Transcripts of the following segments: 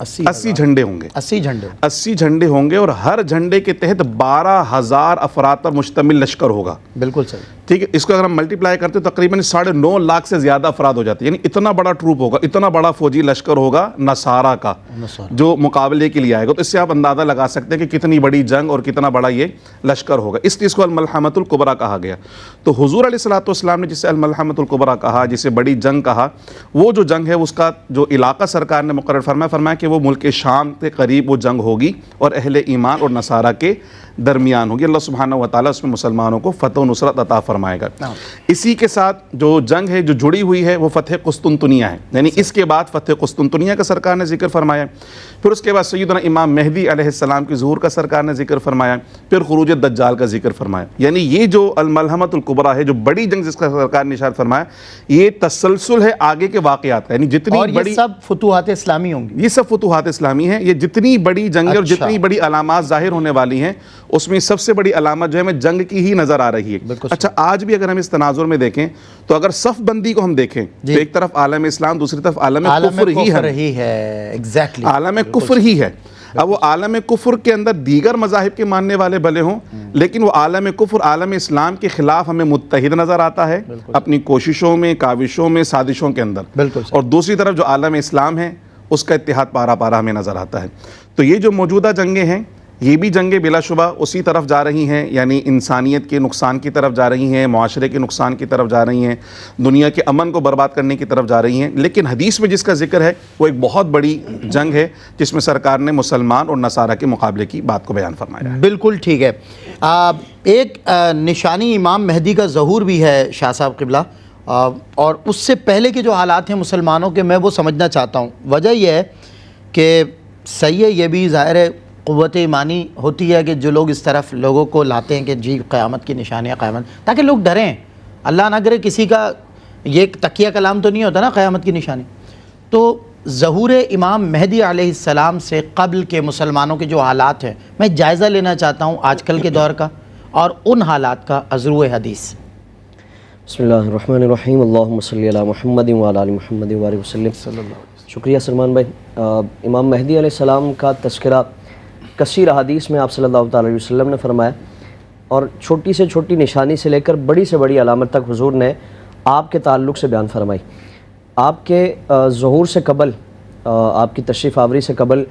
80 جھنڈے ہوں گے، 80 جھنڈے ہوں گے، اور ہر جھنڈے کے تحت 12,000 افراد پر مشتمل لشکر ہوگا. بالکل صحیح. ٹھیک ہے، اس کو اگر ہم ملٹیپلائی کرتے تو تقریباً 9.5 لاکھ سے زیادہ افراد ہو جاتے ہیں. یعنی اتنا بڑا ٹروپ ہوگا، اتنا بڑا فوجی لشکر ہوگا نصارہ کا جو مقابلے کے لیے آئے گا. تو اس سے آپ اندازہ لگا سکتے ہیں کہ کتنی بڑی جنگ اور کتنا بڑا یہ لشکر ہوگا. اس لیے اس کو الملحمۃ الکبریٰ کہا گیا. تو حضور علیہ الصلوۃ والسلام نے جسے الملحمۃ الکبریٰ کہا، جسے بڑی جنگ کہا، وہ جو جنگ ہے اس کا جو علاقہ سرکار نے مقرر فرمایا کہ وہ ملک شام کے قریب وہ جنگ ہوگی اور اہل ایمان اور نصارہ کے درمیان ہوگی. اللہ سبحانہ و تعالیٰ اس میں مسلمانوں کو فتح و نصرت عطا فرمائے گا. اسی کے ساتھ جو جنگ ہے جو جڑی ہوئی ہے وہ فتح قسطنطنیہ ہے. یعنی اس کے بعد فتح قسطنطنیہ کا سرکار نے ذکر فرمایا، پھر اس کے بعد سیدنا امام مہدی علیہ السلام کی ظہور کا سرکار نے ذکر فرمایا، پھر خروج دجال کا ذکر فرمایا. یعنی یہ جو الملحمۃ الکبریٰ ہے، جو بڑی جنگ جس کا سرکار نے ارشاد فرمایا، یہ تسلسل ہے آگے کے واقعات کا. یعنی جتنی بڑی، یہ سب فتوحات اسلامی ہوں گی، یہ سب فتوحات اسلامی ہیں. یہ جتنی بڑی جنگ اور جتنی بڑی علامات ظاہر ہونے والی ہیں، اس میں سب سے بڑی علامت جو ہے ہمیں جنگ کی ہی نظر آ رہی ہے. اچھا، آج بھی اگر ہم اس تناظر میں دیکھیں تو اگر صف بندی کو ہم دیکھیں تو ایک طرف عالم اسلام، دوسری طرف عالم کفر ہی ہے. ایگزیکٹلی عالم کفر ہی ہے. اب وہ عالم کفر کے اندر دیگر مذاہب کے ماننے والے بھلے ہوں، لیکن وہ عالم کفر عالم اسلام کے خلاف ہمیں متحد نظر آتا ہے اپنی کوششوں میں، کاوشوں میں، سازشوں کے اندر. اور دوسری طرف جو عالم اسلام ہے اس کا اتحاد پارا پارا ہمیں نظر آتا ہے. تو یہ جو موجودہ جنگیں ہیں، یہ بھی جنگیں بلا شبہ اسی طرف جا رہی ہیں، یعنی انسانیت کے نقصان کی طرف جا رہی ہیں، معاشرے کے نقصان کی طرف جا رہی ہیں، دنیا کے امن کو برباد کرنے کی طرف جا رہی ہیں. لیکن حدیث میں جس کا ذکر ہے وہ ایک بہت بڑی جنگ ہے جس میں سرکار نے مسلمان اور نصارہ کے مقابلے کی بات کو بیان فرمایا ہے. بالکل ٹھیک ہے. ایک نشانی امام مہدی کا ظہور بھی ہے شاہ صاحب قبلہ، اور اس سے پہلے کے جو حالات ہیں مسلمانوں کے، میں وہ سمجھنا چاہتا ہوں. وجہ یہ ہے کہ صحیح ہے، یہ بھی ظاہر ہے قوت ایمانی ہوتی ہے کہ جو لوگ اس طرف لوگوں کو لاتے ہیں کہ جی قیامت کی نشانیاں، قیامت، تاکہ لوگ ڈریں. اللہ نہ کرے کسی کا یہ تقیہ کلام تو نہیں ہوتا نا قیامت کی نشانی. تو ظہور امام مہدی علیہ السلام سے قبل کے مسلمانوں کے جو حالات ہیں، میں جائزہ لینا چاہتا ہوں آج کل کے دور کا اور ان حالات کا از روئے حدیث. بسم اللہ الرحمن الرحیم. اللہم صلی علی محمد وعلی آل محمد وبارک وسلم. صلی اللہ علیہ وسلم. شکریہ سلمان بھائی. امام مہدی علیہ السلام کا تذکرہ کثیر احادیث میں آپ صلی اللہ تعالی علیہ وسلم نے فرمایا، اور چھوٹی سے چھوٹی نشانی سے لے کر بڑی سے بڑی علامت تک حضور نے آپ کے تعلق سے بیان فرمائی. آپ کے ظہور سے قبل، آپ کی تشریف آوری سے قبل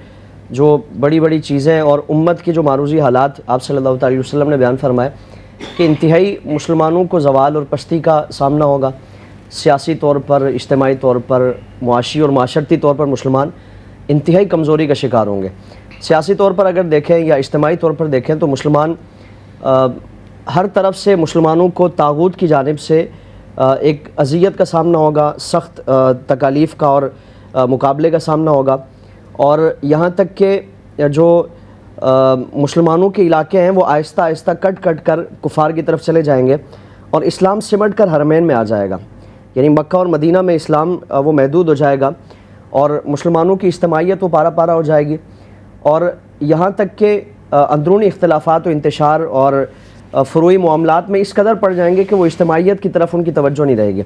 جو بڑی بڑی چیزیں اور امت کی جو معروضی حالات آپ صلی اللہ تعالی علیہ وسلم نے بیان فرمائے کہ انتہائی مسلمانوں کو زوال اور پستی کا سامنا ہوگا. سیاسی طور پر، اجتماعی طور پر، معاشی اور معاشرتی طور پر مسلمان انتہائی کمزوری کا شکار ہوں گے. سیاسی طور پر اگر دیکھیں یا اجتماعی طور پر دیکھیں تو مسلمان ہر طرف سے مسلمانوں کو طاغوت کی جانب سے ایک اذیت کا سامنا ہوگا، سخت تکالیف کا اور مقابلے کا سامنا ہوگا. اور یہاں تک کہ جو مسلمانوں کے علاقے ہیں وہ آہستہ آہستہ کٹ کٹ کر کفار کی طرف چلے جائیں گے اور اسلام سمٹ کر حرمین میں آ جائے گا. یعنی مکہ اور مدینہ میں اسلام وہ محدود ہو جائے گا اور مسلمانوں کی اجتماعیت وہ پارا پارا ہو جائے گی. اور یہاں تک کہ اندرونی اختلافات و انتشار اور فروعی معاملات میں اس قدر پڑ جائیں گے کہ وہ اجتماعیت کی طرف ان کی توجہ نہیں رہے گی.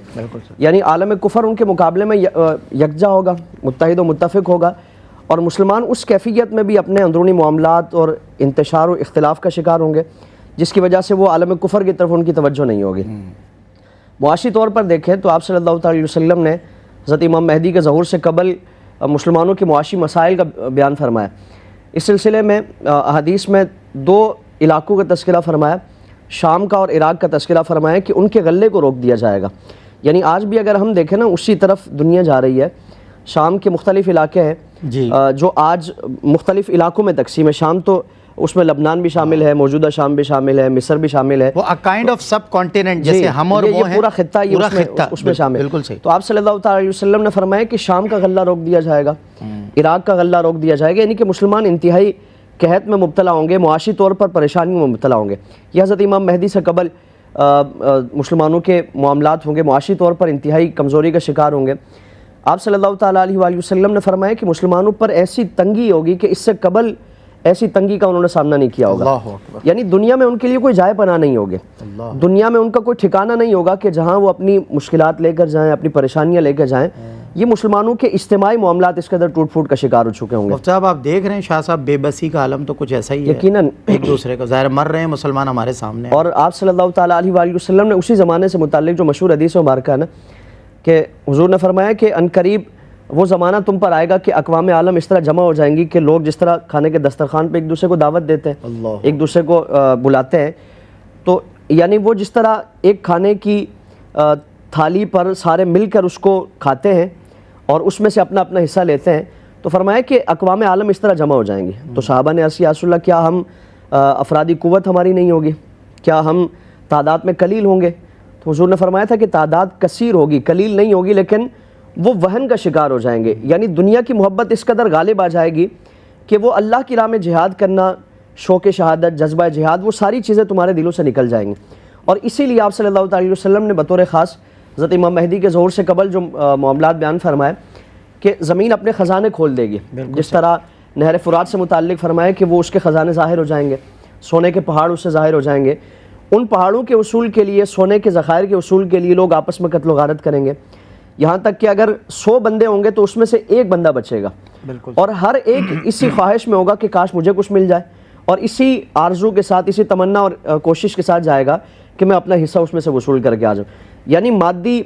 یعنی عالم کفر ان کے مقابلے میں یکجا ہوگا، متحد و متفق ہوگا، اور مسلمان اس کیفیت میں بھی اپنے اندرونی معاملات اور انتشار و اختلاف کا شکار ہوں گے جس کی وجہ سے وہ عالم کفر کی طرف ان کی توجہ نہیں ہوگی. معاشی طور پر دیکھیں تو آپ صلی اللہ تعالی علیہ وسلم نے حضرت امام مہدی کے ظہور سے قبل مسلمانوں کے معاشی مسائل کا بیان فرمایا. اس سلسلے میں احادیث میں 2 علاقوں کا تذکرہ فرمایا، شام کا اور عراق کا تذکرہ فرمایا کہ ان کے غلے کو روک دیا جائے گا. یعنی آج بھی اگر ہم دیکھیں نا اسی طرف دنیا جا رہی ہے. شام کے مختلف علاقے ہیں جو آج مختلف علاقوں میں تقسیم ہے. شام تو اس میں لبنان بھی شامل ہے، موجودہ شام بھی شامل ہے، مصر بھی شامل ہے، وہ کائنڈ آف سب کانٹیننٹ جیسے ہم اور وہ ہیں، پورا خطہ اس میں شامل. بالکل صحیح. تو آپ صلی اللہ تعالی علیہ وسلم نے فرمایا کہ شام کا غلہ روک دیا جائے گا، عراق کا غلہ روک دیا جائے گا. یعنی کہ مسلمان انتہائی قحط میں مبتلا ہوں گے، معاشی طور پر پریشانیوں میں مبتلا ہوں گے. یہ حضرت امام مہدی سے قبل مسلمانوں کے معاملات ہوں گے، معاشی طور پر انتہائی کمزوری کا شکار ہوں گے. آپ صلی اللہ تعالیٰ علیہ وسلم نے فرمایا کہ مسلمانوں پر ایسی تنگی ہوگی کہ اس سے قبل ایسی تنگی کا انہوں نے سامنا نہیں کیا ہوگا. یعنی دنیا میں ان کے لیے کوئی جائے پناہ نہیں ہوگی، دنیا میں ان کا کوئی ٹھکانہ نہیں ہوگا کہ جہاں وہ اپنی مشکلات لے کر جائیں، اپنی پریشانیاں لے کر جائیں. یہ مسلمانوں کے اجتماعی معاملات اس قدر ٹوٹ پھوٹ کا شکار ہو چکے ہوں گے۔ مفتی صاحب آپ دیکھ رہے ہیں شاہ صاحب بے بسی کا عالم تو کچھ ایسا ہی ہے، یقیناً ایک دوسرے کا ظاہر مر رہے ہیں مسلمان ہمارے سامنے، اور آپ صلی اللہ تعالیٰ علیہ وآلہ وسلم نے اسی زمانے سے متعلق جو مشہور حدیث مبارکہ ہے نا کہ حضور نے فرمایا کہ عنقریب وہ زمانہ تم پر آئے گا کہ اقوام عالم اس طرح جمع ہو جائیں گی کہ لوگ جس طرح کھانے کے دسترخوان پہ ایک دوسرے کو دعوت دیتے ہیں، اللہ ایک دوسرے کو بلاتے ہیں، تو یعنی وہ جس طرح ایک کھانے کی تھالی پر سارے مل کر اس کو کھاتے ہیں اور اس میں سے اپنا اپنا حصہ لیتے ہیں، تو فرمایا کہ اقوام عالم اس طرح جمع ہو جائیں گے۔ تو صحابہ نے عرض کیا یا رسول اللہ کیا ہم افرادی قوت ہماری نہیں ہوگی، کیا ہم تعداد میں قلیل ہوں گے؟ تو حضور نے فرمایا تھا کہ تعداد کثیر ہوگی، قلیل نہیں ہوگی، لیکن وہ وہن کا شکار ہو جائیں گے، یعنی دنیا کی محبت اس قدر غالب آ جائے گی کہ وہ اللہ کی راہ میں جہاد کرنا، شوق شہادت، جذبہ جہاد، وہ ساری چیزیں تمہارے دلوں سے نکل جائیں گی۔ اور اسی لیے آپ صلی اللہ علیہ وسلم نے بطور خاص حضرت امام مہدی کے ظہور سے قبل جو معاملات بیان فرمائے کہ زمین اپنے خزانے کھول دے گی، جس طرح نہر فرات سے متعلق فرمائے کہ وہ اس کے خزانے ظاہر ہو جائیں گے، سونے کے پہاڑ اس سے ظاہر ہو جائیں گے، ان پہاڑوں کے اصول کے لیے، سونے کے ذخائر کے اصول کے لیے لوگ آپس میں قتل و غارت کریں گے، یہاں تک کہ اگر 100 بندے ہوں گے تو اس میں سے ایک بندہ بچے گا، اور ہر ایک اسی خواہش میں ہوگا کہ کاش مجھے کچھ مل جائے، اور اسی آرزو کے ساتھ، اسی تمنا اور کوشش کے ساتھ جائے گا کہ میں اپنا حصہ اس میں سے وصول کر کے آ جاؤں۔ یعنی مادی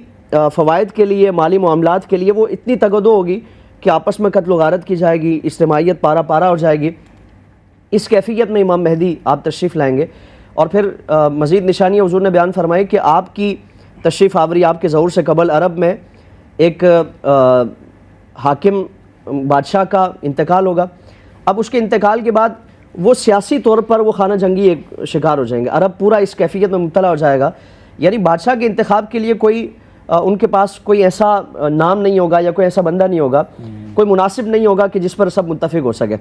فوائد کے لیے، مالی معاملات کے لیے وہ اتنی تگدو ہوگی کہ آپس میں قتل و غارت کی جائے گی، اجتماعیت پارا پارا ہو جائے گی۔ اس کیفیت میں امام مہدی آپ تشریف لائیں گے، اور پھر مزید نشانیاں حضور نے بیان فرمائی کہ آپ کی تشریف آوری، آپ کے ظہور سے قبل عرب میں ایک حاکم بادشاہ کا انتقال ہوگا۔ اب اس کے انتقال کے بعد وہ سیاسی طور پر وہ خانہ جنگی ایک شکار ہو جائیں گے، عرب پورا اس کیفیت میں مبتلا ہو جائے گا، یعنی بادشاہ کے انتخاب کے لیے کوئی ان کے پاس کوئی ایسا نام نہیں ہوگا یا کوئی ایسا بندہ نہیں ہوگا، کوئی مناسب نہیں ہوگا کہ جس پر سب متفق ہو سکے۔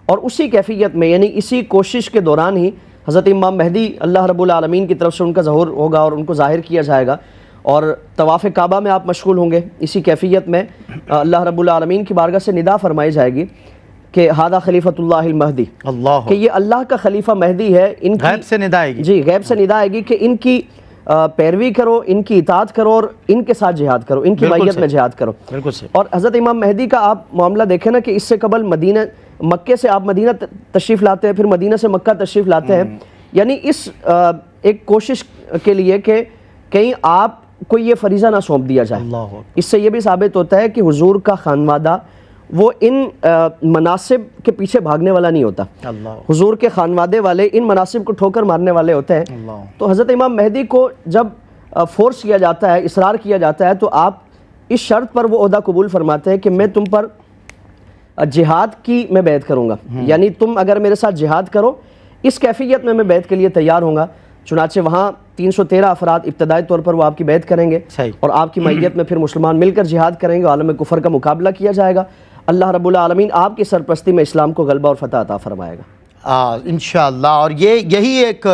اور اسی کیفیت میں، یعنی اسی کوشش کے دوران ہی حضرت امام مہدی اللہ رب العالمین کی طرف سے ان کا ظہور ہوگا اور ان کو ظاہر کیا جائے گا، اور طواف کعبہ میں آپ مشغول ہوں گے۔ اسی کیفیت میں اللہ رب العالمین کی بارگاہ سے ندا فرمائی جائے گی کہ ہادہ خلیفۃ اللہ المہدی، اللہ کہ یہ اللہ کا خلیفہ مہدی ہے، ان کی غیب سے ندا آئے گی، جی غیب سے ندا آئے گی کہ ان کی پیروی کرو، ان کی اطاعت کرو، اور ان کے ساتھ جہاد کرو، ان کی معیت میں جہاد کرو۔ بالکل صحیح۔ اور حضرت امام مہدی کا آپ معاملہ دیکھیں نا کہ اس سے قبل مکے سے آپ مدینہ تشریف لاتے ہیں، پھر مدینہ سے مکہ تشریف لاتے ہیں، یعنی اس ایک کوشش کے لیے کہ کہیں آپ کو یہ فریضہ نہ سونپ دیا جائے۔ اللہ اس سے یہ بھی ثابت ہوتا ہے کہ حضور کا خانوادہ وہ ان مناصب کے پیچھے بھاگنے والا نہیں ہوتا، اللہ حضور کے خانوادے والے ان مناصب کو ٹھوکر مارنے والے ہوتے ہیں۔ اللہ تو حضرت امام مہدی کو جب فورس کیا جاتا ہے، اصرار کیا جاتا ہے، تو آپ اس شرط پر وہ عہدہ قبول فرماتے ہیں کہ میں تم پر جہاد کی میں بیعت کروں گا، یعنی تم اگر میرے ساتھ جہاد کرو اس کیفیت میں بیعت کے لیے تیار ہوں گا۔ چنانچہ وہاں 313 افراد ابتدائی طور پر وہ آپ کی بیعت کریں گے، صحیح، اور آپ کی معیت میں پھر مسلمان مل کر جہاد کریں گے، عالم کفر کا مقابلہ کیا جائے گا۔ اللہ رب العالمین آپ کی سرپرستی میں اسلام کو غلبہ اور فتح عطا فرمائے گا انشاءاللہ۔ اور یہی ایک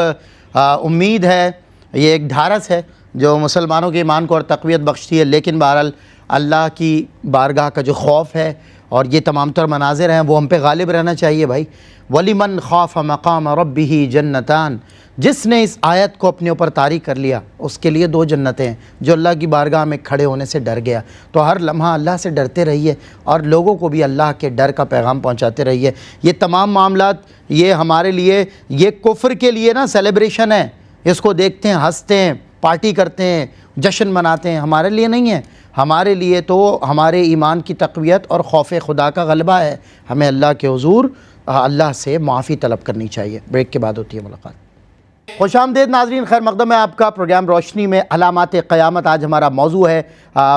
امید ہے، یہ ایک ڈھارس ہے جو مسلمانوں کے ایمان کو اور تقویت بخشتی ہے، لیکن بہرحال اللہ کی بارگاہ کا جو خوف ہے اور یہ تمام تر مناظر ہیں وہ ہم پہ غالب رہنا چاہیے بھائی۔ وَلِمَنْ خَافَ مَقَامَ رَبِّهِ جَنَّتَانِ، جس نے اس آیت کو اپنے اوپر طاری کر لیا اس کے لیے 2 جنتیں ہیں، جو اللہ کی بارگاہ میں کھڑے ہونے سے ڈر گیا۔ تو ہر لمحہ اللہ سے ڈرتے رہیے اور لوگوں کو بھی اللہ کے ڈر کا پیغام پہنچاتے رہیے۔ یہ تمام معاملات یہ ہمارے لیے، یہ کفر کے لیے نا سیلیبریشن ہے، اس کو دیکھتے ہیں، ہنستے ہیں، پارٹی کرتے ہیں، جشن مناتے ہیں، ہمارے لیے نہیں ہے۔ ہمارے لیے تو ہمارے ایمان کی تقویت اور خوف خدا کا غلبہ ہے۔ ہمیں اللہ کے حضور اللہ سے معافی طلب کرنی چاہیے۔ بریک کے بعد ہوتی ہے ملاقات۔ خوش آمدید ناظرین، خیر مقدم ہے آپ کا پروگرام روشنی میں علامات قیامت۔ آج ہمارا موضوع ہے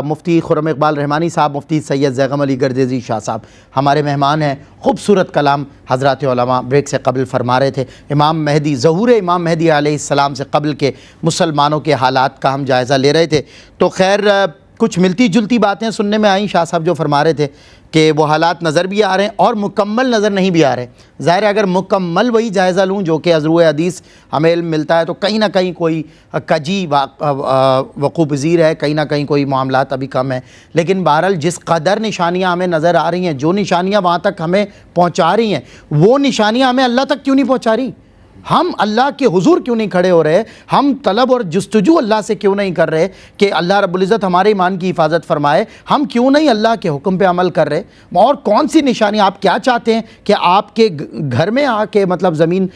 مفتی خرم اقبال رحمانی صاحب، مفتی سید زیغم علی گردیزی شاہ صاحب ہمارے مہمان ہیں۔ خوبصورت کلام حضرات علماء بریک سے قبل فرما رہے تھے۔ امام مہدی، ظہور امام مہدی علیہ السلام سے قبل کے مسلمانوں کے حالات کا ہم جائزہ لے رہے تھے۔ تو خیر کچھ ملتی جلتی باتیں سننے میں آئیں، شاہ صاحب جو فرما رہے تھے کہ وہ حالات نظر بھی آ رہے ہیں اور مکمل نظر نہیں بھی آ رہے۔ ظاہر ہے اگر مکمل وہی جائزہ لوں جو کہ از روئے حدیث ہمیں علم ملتا ہے تو کہیں نہ کہیں کوئی کجی وقوع پذیر ہے، کہیں نہ کہیں کوئی معاملات ابھی کم ہیں۔ لیکن بہرحال جس قدر نشانیاں ہمیں نظر آ رہی ہیں، جو نشانیاں وہاں تک ہمیں پہنچا رہی ہیں، وہ نشانیاں ہمیں اللہ تک کیوں نہیں پہنچا رہی؟ ہم اللہ کے حضور کیوں نہیں کھڑے ہو رہے؟ ہم طلب اور جستجو اللہ سے کیوں نہیں کر رہے کہ اللہ رب العزت ہمارے ایمان کی حفاظت فرمائے؟ ہم کیوں نہیں اللہ کے حکم پہ عمل کر رہے؟ اور کون سی نشانی آپ کیا چاہتے ہیں کہ آپ کے گھر میں آ کے مطلب زمین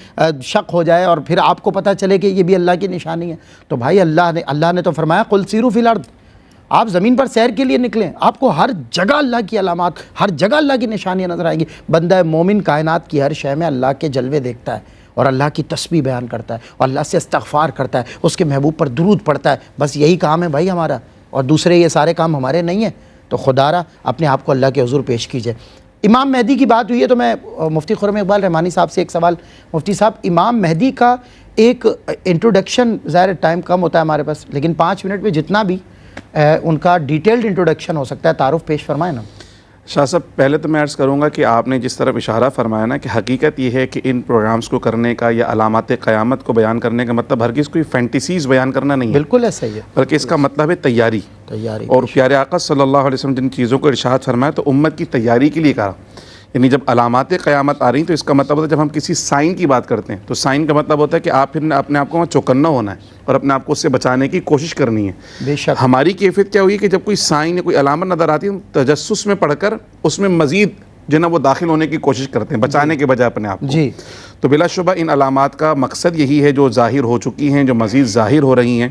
شق ہو جائے اور پھر آپ کو پتہ چلے کہ یہ بھی اللہ کی نشانی ہے؟ تو بھائی اللہ نے تو فرمایا قل سیروا فی الارض، آپ زمین پر سیر کے لیے نکلیں، آپ کو ہر جگہ اللہ کی علامات، ہر جگہ اللہ کی نشانیاں نظر آئیں گی۔ بندہ مومن کائنات کی ہر شے میں اللہ کے جلوے دیکھتا ہے اور اللہ کی تسبیح بیان کرتا ہے اور اللہ سے استغفار کرتا ہے، اس کے محبوب پر درود پڑھتا ہے، بس یہی کام ہے بھائی ہمارا، اور دوسرے یہ سارے کام ہمارے نہیں ہیں۔ تو خدا را اپنے آپ کو اللہ کے حضور پیش کیجئے۔ امام مہدی کی بات ہوئی ہے تو میں مفتی خرم اقبال رحمانی صاحب سے ایک سوال، مفتی صاحب امام مہدی کا ایک انٹروڈکشن، ظاہر ٹائم کم ہوتا ہے ہمارے پاس، لیکن 5 منٹ میں جتنا بھی ان کا ڈیٹیلڈ انٹروڈکشن ہو سکتا ہے تعارف پیش فرمائیں نا۔ شاہ صاحب پہلے تو میں عرض کروں گا کہ آپ نے جس طرف اشارہ فرمایا نا کہ حقیقت یہ ہے کہ ان پروگرامز کو کرنے کا یا علامات قیامت کو بیان کرنے کا مطلب ہرگز کوئی فینٹیسیز بیان کرنا نہیں ہے، بالکل ایسا ہی ہے، بلکہ اس کا مطلب ہے تیاری۔ اور پیارے آقا صلی اللہ علیہ وسلم جن چیزوں کو ارشاد فرمایا تو امت کی تیاری کے لیے کہا، یعنی جب علامات قیامت آ رہی ہیں تو اس کا مطلب ہوتا ہے جب ہم کسی سائن کی بات کرتے ہیں تو سائن کا مطلب ہوتا ہے کہ آپ پھر اپنے آپ کو وہاں چوکنا ہونا ہے اور اپنے آپ کو اس سے بچانے کی کوشش کرنی ہے۔ بے شک ہماری کیفیت کیا ہوئی کہ جب کوئی سائن یا کوئی علامت نظر آتی ہے تجسس میں پڑھ کر اس میں مزید جو ہے نا وہ داخل ہونے کی کوشش کرتے ہیں بچانے کے بجائے اپنے آپ کو۔ جی، تو بلا شبہ ان علامات کا مقصد یہی ہے جو ظاہر ہو چکی ہیں، جو مزید ظاہر ہو رہی ہیں،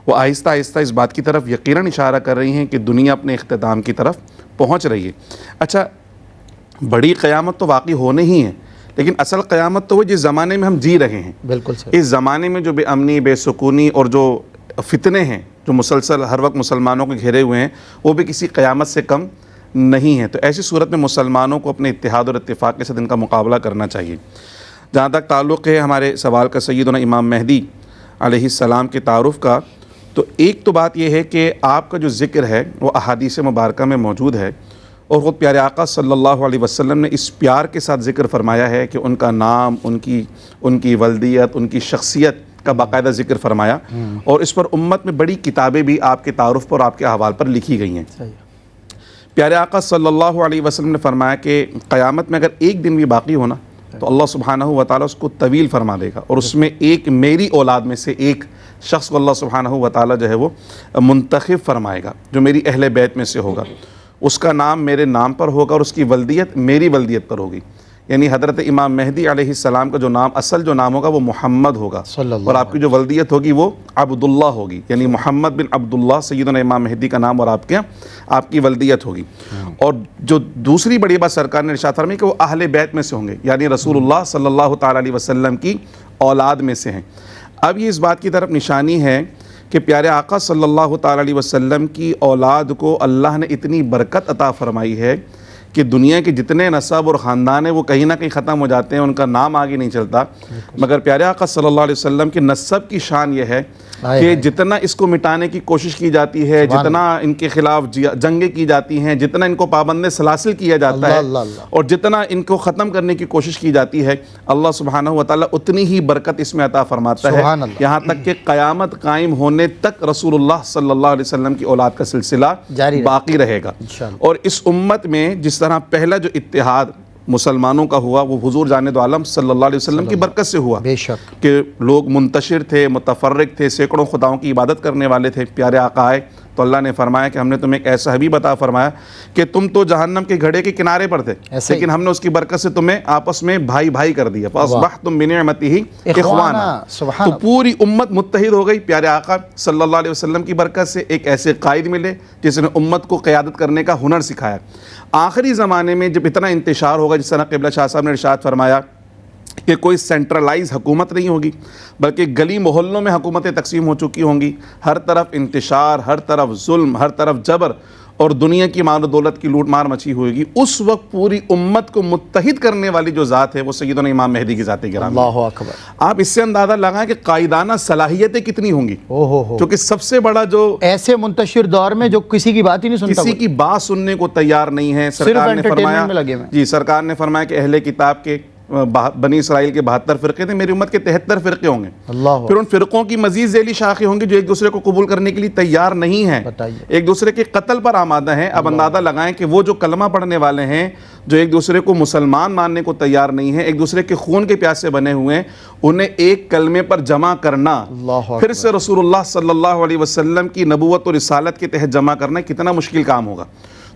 وہ آہستہ آہستہ اس بات کی طرف یقیناً اشارہ کر رہی ہیں کہ دنیا اپنے اختتام کی طرف پہنچ رہی ہے۔ اچھا، بڑی قیامت تو واقعی ہونے ہی ہیں، لیکن اصل قیامت تو وہ جس زمانے میں ہم جی رہے ہیں، بالکل صحیح۔ اس زمانے میں جو بے امنی، بے سکونی اور جو فتنے ہیں جو مسلسل ہر وقت مسلمانوں کو گھیرے ہوئے ہیں، وہ بھی کسی قیامت سے کم نہیں ہیں۔ تو ایسی صورت میں مسلمانوں کو اپنے اتحاد اور اتفاق کے ساتھ ان کا مقابلہ کرنا چاہیے۔ جہاں تک تعلق ہے ہمارے سوال کا سیدنا امام مہدی علیہ السلام کے تعارف کا، تو ایک تو بات یہ ہے کہ آپ کا جو ذکر ہے وہ احادیث مبارکہ میں موجود ہے، اور خود پیارے آقا صلی اللہ علیہ وسلم نے اس پیار کے ساتھ ذکر فرمایا ہے کہ ان کا نام، ان کی ولدیت، ان کی شخصیت کا باقاعدہ ذکر فرمایا، اور اس پر امت میں بڑی کتابیں بھی آپ کے تعارف پر اور آپ کے احوال پر لکھی گئی ہیں۔ پیارے آقا صلی اللہ علیہ وسلم نے فرمایا کہ قیامت میں اگر ایک دن بھی باقی ہونا تو اللہ سبحانہ و تعالیٰ اس کو طویل فرما دے گا، اور اس میں ایک میری اولاد میں سے ایک شخص کو اللہ سبحانہ و تعالیٰ جو ہے وہ منتخب فرمائے گا جو میری اہل بیت میں سے ہوگا، اس کا نام میرے نام پر ہوگا اور اس کی ولدیت میری ولدیت پر ہوگی۔ یعنی حضرت امام مہدی علیہ السلام کا جو نام، اصل جو نام ہوگا وہ محمد ہوگا، اور آپ کی جو ولدیت ہوگی وہ عبداللہ ہوگی، یعنی محمد بن عبداللہ سیدنا امام مہدی کا نام اور آپ کی ولدیت ہوگی۔ اور جو دوسری بڑی بات سرکار نے ارشاد فرمائی کہ وہ اہل بیت میں سے ہوں گے، یعنی رسول اللہ صلی اللہ تعالیٰ علیہ وسلم کی اولاد میں سے ہیں۔ اب یہ اس بات کی طرف نشانی ہے کہ پیارے آقا صلی اللہ تعالیٰ علیہ وسلم کی اولاد کو اللہ نے اتنی برکت عطا فرمائی ہے کہ دنیا کے جتنے نسب اور خاندان ہیں وہ کہیں نہ کہیں ختم ہو جاتے ہیں، ان کا نام آگے نہیں چلتا، مگر پیارے آقا صلی اللہ علیہ وسلم کے نسب کی شان یہ ہے کہ جتنا اس کو مٹانے کی کوشش کی جاتی ہے، جتنا ان کے خلاف جنگیں کی جاتی ہیں، جتنا ان کو پابند سلاسل کیا جاتا ہے اور جتنا ان کو ختم کرنے کی کوشش کی جاتی ہے، اللہ سبحانہ و تعالیٰ اتنی ہی برکت اس میں عطا فرماتا ہے، یہاں تک کہ قیامت قائم ہونے تک رسول اللہ صلی اللہ علیہ وسلم کی اولاد کا سلسلہ باقی رہے گا۔ اور اس امت میں جس طرح پہلا جو اتحاد مسلمانوں کا ہوا وہ حضور جانے دو عالم صلی اللہ علیہ وسلم کی برکت سے ہوا، بے شک کہ لوگ منتشر تھے، متفرق تھے، سینکڑوں خداؤں کی عبادت کرنے والے تھے۔ پیارے آقا آئے تو اللہ نے فرمایا کہ ہم نے تمہیں ایک ایسا حبیب عطا فرمایا کہ تم تو جہنم کے گھڑے کے کنارے پر تھے، لیکن ہم نے اس کی برکت سے تمہیں آپس میں بھائی بھائی کر دیا، فَأَصْبَحْتُم بِنِعْمَتِهِ إِخْوَانًا۔ تو پوری امت متحد ہو گئی پیارے آقا صلی اللہ علیہ وسلم کی برکت سے۔ ایک ایسے قائد ملے جس نے امت کو قیادت کرنے کا ہنر سکھایا۔ آخری زمانے میں جب اتنا انتشار ہوگا، جس طرح قبلہ شاہ صاحب نے ارشاد فرمایا کہ کوئی سینٹرلائز حکومت نہیں ہوگی بلکہ گلی محلوں میں حکومتیں تقسیم ہو چکی ہوں گی، ہر طرف انتشار، ہر طرف ظلم، ہر طرف جبر اور دنیا کی مال و دولت کی لوٹ مار مچی ہوئے گی، اس وقت پوری امت کو متحد کرنے والی جو ذات ہے وہ سیدنا امام مہدی کی ذات گرامی۔ اللہ اکبر۔ آپ اس سے اندازہ لگائیں کہ قائدانہ صلاحیتیں کتنی ہوں گی، کیونکہ سب سے بڑا جو ایسے منتشر دور میں جو کسی کی بات ہی نہیں سنتا، کسی کی بات سننے کو تیار نہیں ہے، سرکار نے فرمایا کہ اہل کتاب کے بنی اسرائیل کے 72 فرقے تھے، میری امت کے 73 فرقے ہوں گے۔ اللہ پھر ان فرقوں کی مزید ذیلی شاخیں ہوں گی جو ایک دوسرے کو قبول کرنے کے لیے تیار نہیں ہیں، بتائیے۔ ایک دوسرے کے قتل پر آمادہ ہیں۔ اب اندازہ لگائیں کہ وہ جو کلمہ پڑھنے والے ہیں، جو ایک دوسرے کو مسلمان ماننے کو تیار نہیں ہیں، ایک دوسرے کے خون کے پیاسے بنے ہوئے ہیں، انہیں ایک کلمے پر جمع کرنا، اللہ پھر سے رسول اللہ صلی اللہ علیہ وسلم کی نبوت اور رسالت کے تحت جمع کرنا کتنا مشکل کام ہوگا۔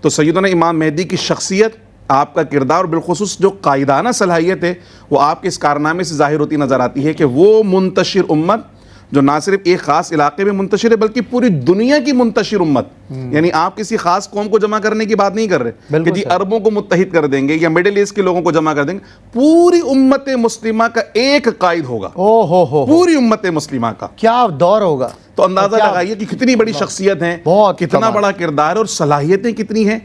تو سیدنا امام مہدی کی شخصیت، آپ کا کردار اور بالخصوص جو قائدانہ صلاحیت ہے وہ آپ کے اس کارنامے سے ظاہر ہوتی نظر آتی ہے کہ وہ منتشر امت جو نہ صرف ایک خاص علاقے میں منتشر ہے بلکہ پوری دنیا کی منتشر امت، یعنی آپ کسی خاص قوم کو جمع کرنے کی بات نہیں کر رہے کہ جی عربوں کو متحد کر دیں گے یا مڈل ایسٹ کے لوگوں کو جمع کر دیں گے، پوری امت مسلمہ کا ایک قائد ہوگا، پوری امت مسلمہ کا کیا دور ہوگا۔ تو اندازہ لگائیے کہ کتنی بڑی شخصیت ہیں، کتنا بڑا کردار اور صلاحیتیں کتنی ہیں۔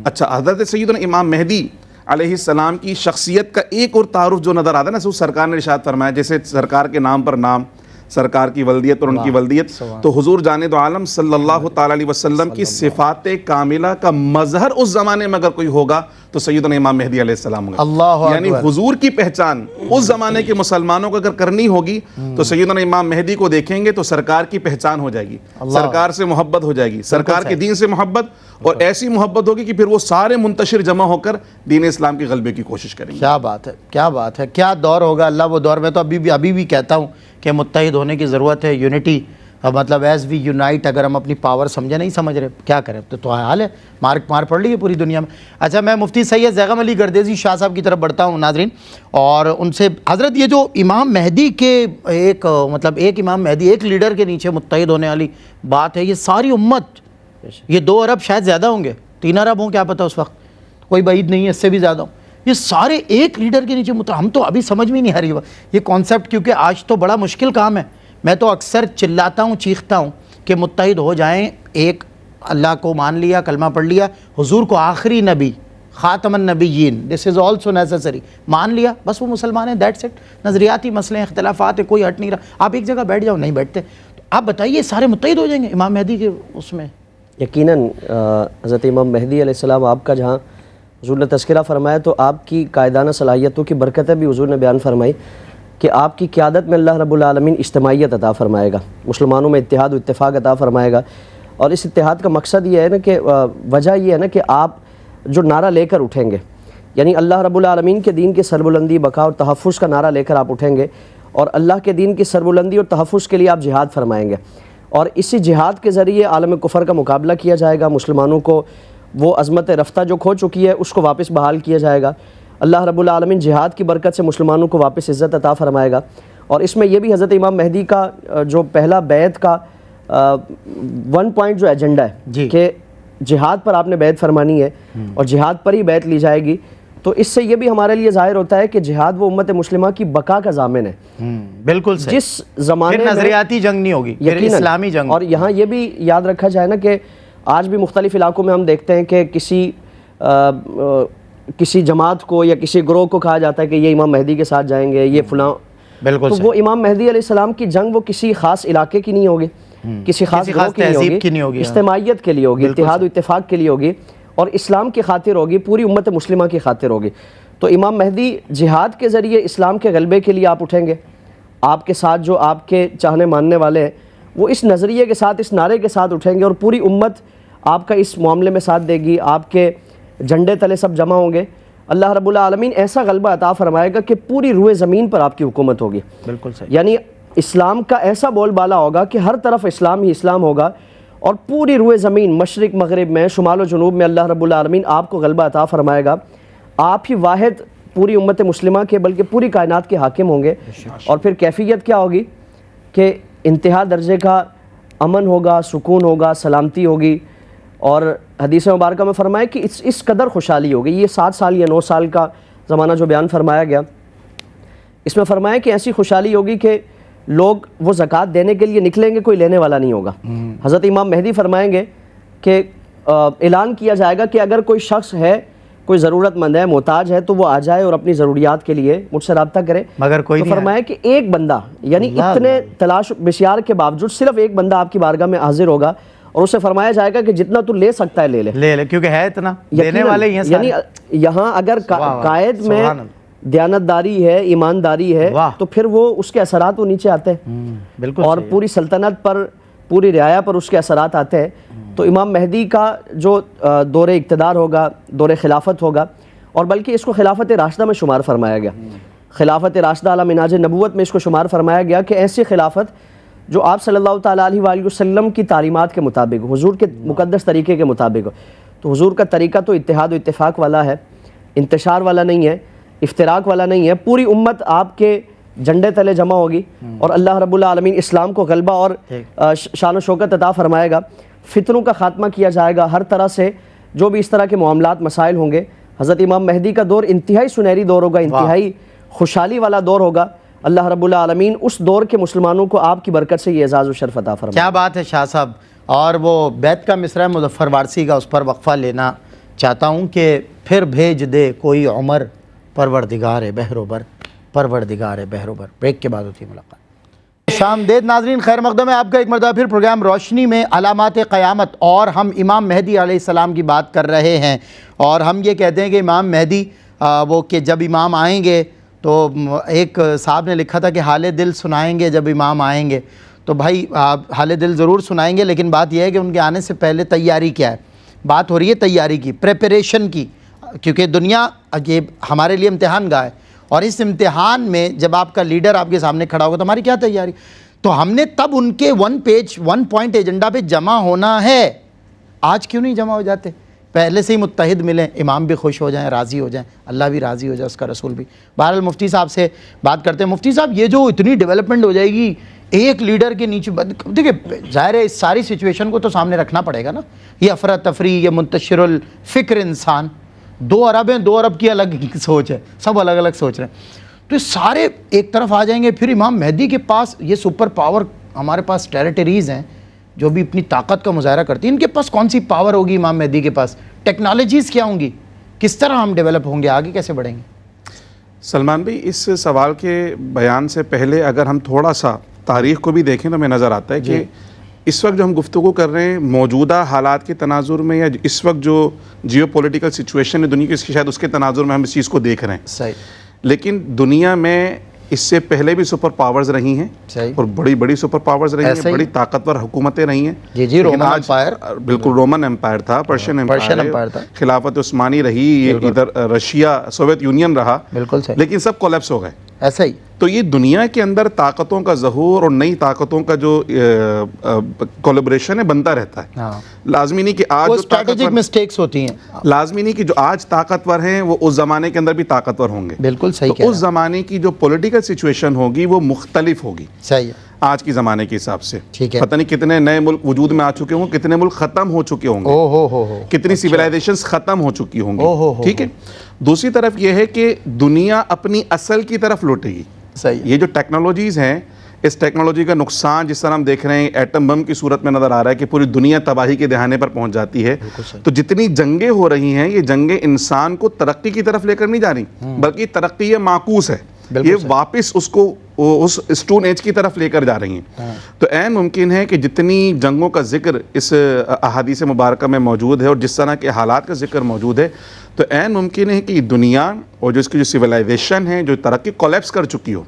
اچھا، حضرت سیدنا امام مہدی علیہ السلام کی شخصیت کا ایک اور تعارف جو نظر آتا ہے نا، سو سرکار نے ارشاد فرمایا، جیسے سرکار کے نام پر نام، سرکار کی ولدیت اور ان کی ولدیت، تو حضور جانے دو عالم صلی اللہ تعالی علیہ وسلم کی صفات کاملہ کا مظہر اس زمانے میں اگر کوئی ہوگا تو سیدنا امام مہدی علیہ السلام ہوگا۔ یعنی حضور کی پہچان اس زمانے کے مسلمانوں کو اگر کرنی ہوگی تو سیدنا امام مہدی کو دیکھیں گے تو سرکار کی پہچان ہو جائے گی، سرکار سے محبت ہو جائے گی، سرکار کے دین سے محبت، اور ایسی محبت ہوگی کہ پھر وہ سارے منتشر جمع ہو کر دین اسلام کی غلبے کی کوشش کریں گے۔ کیا بات ہے، کیا بات ہے، کیا دور ہوگا اللہ وہ دور۔ میں تو ابھی بھی کہتا ہوں کہ متحد ہونے کی ضرورت ہے، یونٹی، مطلب ایز وی یونائٹ، اگر ہم اپنی پاور سمجھے نہیں سمجھ رہے کیا کریں، تو حال ہے، مار پڑ لی ہے پوری دنیا میں۔ اچھا، میں مفتی سید زیغم علی گردیزی شاہ صاحب کی طرف بڑھتا ہوں ناظرین، اور ان سے حضرت یہ جو امام مہدی کے ایک مطلب ایک امام مہدی ایک لیڈر کے نیچے متحد ہونے والی بات ہے، یہ ساری امت، یہ 2 ارب شاید زیادہ ہوں گے، 3 ارب ہوں کیا پتہ اس وقت، کوئی بعید نہیں ہے، اس سے بھی زیادہ ہوں، یہ سارے ایک لیڈر کے نیچے ہم تو ابھی سمجھ میں نہیں آ رہی یہ کانسیپٹ، کیونکہ آج تو بڑا مشکل کام ہے۔ میں تو اکثر چلاتا ہوں، چیختا ہوں کہ متحد ہو جائیں، ایک اللہ کو مان لیا، کلمہ پڑھ لیا، حضور کو آخری نبی، خاتم النبیین، دس از آلسو نیسیسری، مان لیا، بس وہ مسلمان ہیں، دیٹس اٹ۔ نظریاتی مسئلے اختلافات ہے، کوئی ہٹ نہیں رہا، آپ ایک جگہ بیٹھ جاؤ، نہیں بیٹھتے، تو آپ بتائیے سارے متحد ہو جائیں گے امام مہدی کے اس میں؟ یقیناً حضرت امام مہدی علیہ السلام آپ کا جہاں حضور نے تذکرہ فرمایا تو آپ کی قائدانہ صلاحیتوں کی برکتیں بھی حضور نے بیان فرمائی کہ آپ کی قیادت میں اللہ رب العالمین اجتماعیت عطا فرمائے گا، مسلمانوں میں اتحاد و اتفاق عطا فرمائے گا، اور اس اتحاد کا مقصد یہ ہے نا کہ وجہ یہ ہے نا کہ آپ جو نعرہ لے کر اٹھیں گے، یعنی اللہ رب العالمین کے دین کی سربلندی، بقا اور تحفظ کا نعرہ لے کر آپ اٹھیں گے، اور اللہ کے دین کی سربلندی اور تحفظ کے لیے آپ جہاد فرمائیں گے، اور اسی جہاد کے ذریعے عالم کفر کا مقابلہ کیا جائے گا، مسلمانوں کو وہ عظمت رفتہ جو کھو چکی ہے اس کو واپس بحال کیا جائے گا، اللہ رب العالمین جہاد کی برکت سے مسلمانوں کو واپس عزت عطا فرمائے گا۔ اور اس میں یہ بھی حضرت امام مہدی کا جو پہلا بیعت کا 1 پوائنٹ جو ایجنڈا ہے کہ جہاد پر آپ نے بیعت فرمانی ہے اور جہاد پر ہی بیعت لی جائے گی، تو اس سے یہ بھی ہمارے لیے ظاہر ہوتا ہے کہ جہاد وہ امت مسلمہ کی بقا کا ضامن ہے۔ بالکل صحیح، جس زمانے میں نظریاتی جنگ نہیں ہوگی، اسلامی جنگ۔ اور یہاں یہ بھی یاد رکھا جائے نا کہ آج بھی مختلف علاقوں میں ہم دیکھتے ہیں کہ کسی جماعت کو یا کسی گروہ کو کہا جاتا ہے کہ یہ امام مہدی کے ساتھ جائیں گے، یہ فلاں، بالکل تو وہ امام مہدی علیہ السلام کی جنگ وہ کسی خاص علاقے کی نہیں ہوگی، کسی خاص گروہ کی نہیں ہوگی، اجتماعیت کے لیے ہوگی، اتحاد و اتفاق کے لیے ہوگی، اور اسلام کی خاطر ہوگی، پوری امت مسلمہ کی خاطر ہوگی۔ تو امام مہدی جہاد کے ذریعے اسلام کے غلبے کے لیے آپ اٹھیں گے، آپ کے ساتھ جو آپ کے چاہنے ماننے والے ہیں وہ اس نظریے کے ساتھ، اس نعرے کے ساتھ اٹھیں گے، اور پوری امت آپ کا اس معاملے میں ساتھ دے گی، آپ کے جھنڈے تلے سب جمع ہوں گے، اللہ رب العالمین ایسا غلبہ عطا فرمائے گا کہ پوری روئے زمین پر آپ کی حکومت ہوگی۔ بالکل صحیح، یعنی اسلام کا ایسا بول بالا ہوگا کہ ہر طرف اسلام ہی اسلام ہوگا، اور پوری روئے زمین مشرق مغرب میں، شمال و جنوب میں اللہ رب العالمین آپ کو غلبہ عطا فرمائے گا، آپ ہی واحد پوری امت مسلمہ کے بلکہ پوری کائنات کے حاکم ہوں گے۔ اور پھر کیفیت کیا ہوگی کہ انتہا درجے کا امن ہوگا، سکون ہوگا، سلامتی ہوگی، اور حدیث مبارکہ میں فرمایا کہ اس قدر خوشحالی ہوگی، یہ 7 سال یا 9 سال کا زمانہ جو بیان فرمایا گیا، اس میں فرمایا کہ ایسی خوشحالی ہوگی کہ لوگ وہ زکوٰۃ دینے کے لیے نکلیں گے، کوئی لینے والا نہیں ہوگا۔ حضرت امام مہدی فرمائیں گے کہ اعلان کیا جائے گا کہ اگر کوئی شخص ہے، کوئی ضرورت مند ہے، محتاج ہے، تو وہ آ جائے اور اپنی ضروریات کے لیے مجھ سے رابطہ کرے، مگر کوئی تو نہیں فرمایا کہ ایک بندہ، یعنی اتنے تلاش بسیار کے باوجود صرف ایک بندہ آپ کی بارگاہ میں حاضر ہوگا، اور اسے فرمایا جائے گا کہ جتنا تو لے سکتا ہے لے لے، کیونکہ ہے اتنا دینے والے ہی ہیں۔ یعنی یہاں اگر قائد میں دیانتداری ہے، ایمانداری ہے، تو پھر وہ اس کے اثرات وہ نیچے آتے ہیں بالکل، اور پوری سلطنت پر، پوری رعایا پر اس کے اثرات آتے ہیں۔ تو امام مہدی کا جو دور اقتدار ہوگا، دور خلافت ہوگا، اور بلکہ اس کو خلافت راشدہ میں شمار فرمایا گیا، خلافت راشدہ علی منہاج نبوت میں اس کو شمار فرمایا گیا کہ ایسی خلافت جو آپ صلی اللہ تعالیٰ علیہ وآلہ وسلم کی تعلیمات کے مطابق، حضور کے مقدس طریقے کے مطابق ہو۔ تو حضور کا طریقہ تو اتحاد و اتفاق والا ہے، انتشار والا نہیں ہے، افتراق والا نہیں ہے۔ پوری امت آپ کے جھنڈے تلے جمع ہوگی اور اللہ رب العالمین اسلام کو غلبہ اور شان و شوکت عطا فرمائے گا، فتنوں کا خاتمہ کیا جائے گا، ہر طرح سے جو بھی اس طرح کے معاملات مسائل ہوں گے، حضرت امام مہدی کا دور انتہائی سنہری دور ہوگا، انتہائی خوشحالی والا دور ہوگا۔ اللہ رب العالمین اس دور کے مسلمانوں کو آپ کی برکت سے یہ اعزاز و شرف عطا فرمائے۔ کیا بات ہے شاہ صاحب، اور وہ بیت کا مصرع مظفر وارثی کا، اس پر وقفہ لینا چاہتا ہوں کہ پھر بھیج دے کوئی عمر، پروردگار بہروبر، پروردگار بہروبر۔ بریک کے بعد ہوتی ہے ملاقات۔ شامدید ناظرین، خیر مقدم ہے آپ کا ایک مرتبہ پھر پروگرام روشنی میں علامات قیامت، اور ہم امام مہدی علیہ السلام کی بات کر رہے ہیں، اور ہم یہ کہتے ہیں کہ امام مہدی وہ کہ جب امام آئیں گے تو ایک صاحب نے لکھا تھا کہ حال دل سنائیں گے جب امام آئیں گے، تو بھائی حال دل ضرور سنائیں گے، لیکن بات یہ ہے کہ ان کے آنے سے پہلے تیاری کیا ہے۔ بات ہو رہی ہے تیاری کی، پریپریشن کی، کیونکہ دنیا یہ ہمارے لیے امتحان گاہ ہے، اور اس امتحان میں جب آپ کا لیڈر آپ کے سامنے کھڑا ہوگا تو ہماری کیا تیاری؟ تو ہم نے تب ان کے 1 پوائنٹ ایجنڈا پہ جمع ہونا ہے۔ آج کیوں نہیں جمع ہو جاتے؟ پہلے سے ہی متحد ملیں، امام بھی خوش ہو جائیں، راضی ہو جائیں، اللہ بھی راضی ہو جائے، اس کا رسول بھی۔ بہرحال مفتی صاحب سے بات کرتے ہیں۔ مفتی صاحب، یہ جو اتنی ڈیولپمنٹ ہو جائے گی ایک لیڈر کے نیچے، دیکھیں ظاہر ہے اس ساری سچویشن کو تو سامنے رکھنا پڑے گا نا، یہ افراتفری، یہ منتشر الفکر انسان، 2 ارب ہیں، 2 ارب کی الگ سوچ ہے، سب الگ الگ سوچ رہے ہیں، تو یہ سارے ایک طرف آ جائیں گے۔ پھر امام مہدی کے پاس یہ سپر پاور، ہمارے پاس ٹیریٹریز ہیں جو بھی اپنی طاقت کا مظاہرہ کرتی ہیں، ان کے پاس کون سی پاور ہوگی امام مہدی کے پاس؟ ٹیکنالوجیز کیا ہوں گی؟ کس طرح ہم ڈیولپ ہوں گے؟ آگے کیسے بڑھیں گے؟ سلمان بھائی، اس سوال کے بیان سے پہلے اگر ہم تھوڑا سا تاریخ کو بھی دیکھیں تو ہمیں نظر آتا ہے کہ اس وقت جو ہم گفتگو کر رہے ہیں موجودہ حالات کے تناظر میں، یا اس وقت جو جیو پولیٹیکل سچویشن ہے دنیا کی، اس کی شاید اس کے تناظر میں ہم اس چیز کو دیکھ رہے ہیں۔ صحیح۔ لیکن دنیا میں اس سے پہلے بھی سپر پاورز رہی ہیں، اور بڑی بڑی سپر پاورز رہی ہیں، بڑی طاقتور حکومتیں رہی ہیں۔ جی رومن امپائر، بالکل رومن امپائر تھا، پرشین امپائر تھا، خلافت عثمانی رہی، ادھر رشیا، سوویت یونین رہا، بالکل صحیح، لیکن سب کولیپس ہو گئے۔ ایسا ہی تو یہ دنیا کے اندر طاقتوں کا ظہور اور نئی طاقتوں کا جو کولیبریشن ہے بنتا رہتا ہے۔ لازمی نہیں کہ آج جو اسٹریٹجک مسٹیکس ہوتی ہیں، لازمی نہیں کہ جو آج طاقتور ہیں وہ اس زمانے کے اندر بھی طاقتور ہوں گے۔ بالکل صحیح، تو اس زمانے کی جو پولیٹیکل سچویشن ہوگی وہ مختلف ہوگی صحیح ہے آج کی زمانے کے حساب سے۔ ٹھیک ہے، پتہ نہیں کتنے نئے ملک وجود میں آ چکے ہوں گے، کتنے ملک ختم ہو چکے ہوں گے، کتنی سیولائزیشنز ختم ہو چکی ہوں گی، ٹھیک ہے۔ دوسری طرف یہ ہے کہ دنیا اپنی اصل کی طرف لوٹے گی۔ صحیح، یہ جو ٹیکنالوجیز ہیں، اس ٹیکنالوجی کا نقصان جس طرح ہم دیکھ رہے ہیں ایٹم بم کی صورت میں نظر آ رہا ہے کہ پوری دنیا تباہی کے دہانے پر پہنچ جاتی ہے۔ تو جتنی جنگیں ہو رہی ہیں، یہ جنگیں انسان کو ترقی کی طرف لے کر نہیں جا رہی، بلکہ ترقی معکوس ہے، یہ واپس اس کو اس اسٹون ایج کی طرف لے کر جا رہی ہیں۔ تو عین ممکن ہے کہ جتنی جنگوں کا ذکر اس احادیث مبارکہ میں موجود ہے اور جس طرح کے حالات کا ذکر موجود ہے، تو عین ممکن ہے کہ دنیا اور جو اس کی جو سیولائزیشن ہے، جو ترقی کولیپس کر چکی ہو،